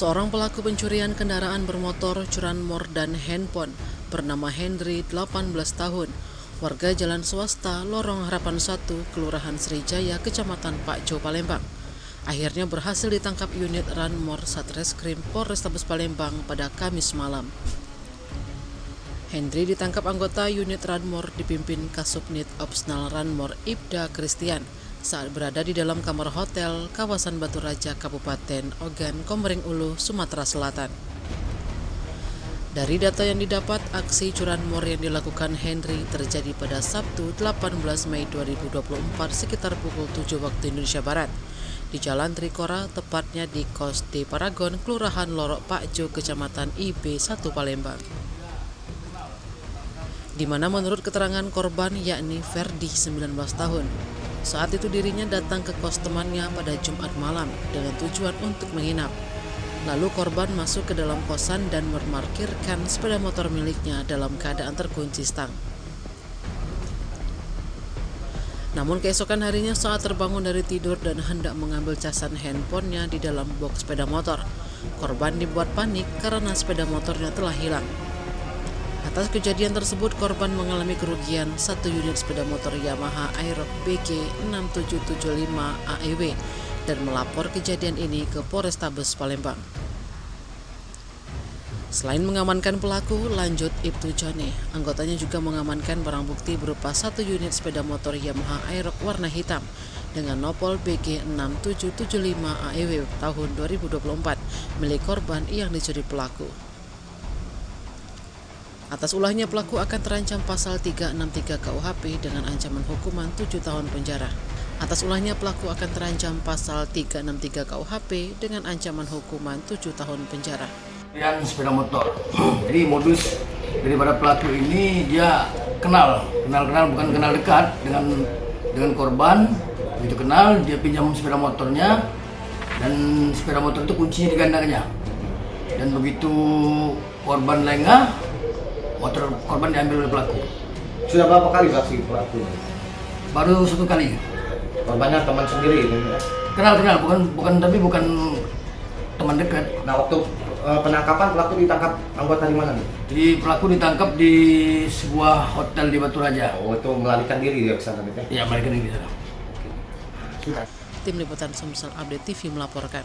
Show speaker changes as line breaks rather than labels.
Seorang pelaku pencurian kendaraan bermotor, curanmor, dan handphone bernama Hendry, 18 tahun, warga Jalan Swasta, Lorong Harapan 1, Kelurahan Srijaya, Kecamatan Pakjo, Palembang, akhirnya berhasil ditangkap unit Ranmor Satreskrim Polrestabes Palembang pada Kamis malam. Hendry ditangkap anggota unit Ranmor dipimpin Kasubnit Opsnal Ranmor Ibda Christian saat berada di dalam kamar hotel kawasan Batu Raja, Kabupaten Ogan, Komering Ulu, Sumatera Selatan. Dari data yang didapat, aksi curanmor yang dilakukan Hendry terjadi pada Sabtu 18 Mei 2024 sekitar pukul 7 waktu Indonesia Barat di Jalan Trikora, tepatnya di Kos D Paragon, Kelurahan Lorok Pakjo, Kecamatan IB 1 Palembang, di mana menurut keterangan korban yakni Ferdi, 19 tahun, saat itu dirinya datang ke kos temannya pada Jumat malam dengan tujuan untuk menginap. Lalu korban masuk ke dalam kosan dan memarkirkan sepeda motor miliknya dalam keadaan terkunci stang. Namun keesokan harinya saat terbangun dari tidur dan hendak mengambil casan handphonenya di dalam box sepeda motor, korban dibuat panik karena sepeda motornya telah hilang. Atas kejadian tersebut, korban mengalami kerugian 1 unit sepeda motor Yamaha Aerox BG 6775 AEW dan melapor kejadian ini ke Polrestabes Palembang. Selain mengamankan pelaku, lanjut Ibtu Jane, anggotanya juga mengamankan barang bukti berupa 1 unit sepeda motor Yamaha Aerox warna hitam dengan nopol BG 6775 AEW tahun 2024 milik korban yang dicuri pelaku. Atas ulahnya pelaku akan terancam pasal 363 KUHP dengan ancaman hukuman 7 tahun penjara. Atas ulahnya pelaku akan terancam pasal 363 KUHP dengan ancaman hukuman 7 tahun penjara.
Yang sepeda motor. Jadi modus daripada pelaku ini dia kenal bukan kenal dekat dengan korban. Begitu kenal, dia pinjam sepeda motornya dan sepeda motor itu kuncinya digandangnya. Dan begitu korban lengah, motor korban diambil oleh pelaku.
Sudah berapa kali aksi pelaku?
Baru 1 kali.
Korbannya teman sendiri?
Kenal, bukan teman dekat.
Nah, waktu penangkapan pelaku ditangkap anggota di mana nih?
Jadi pelaku ditangkap di sebuah hotel di Batu Raja.
Oh, itu melarikan diri dia ke sana gitu ya?
Iya, melarikan diri ke sana.
Tim Liputan Sumsel Update TV melaporkan.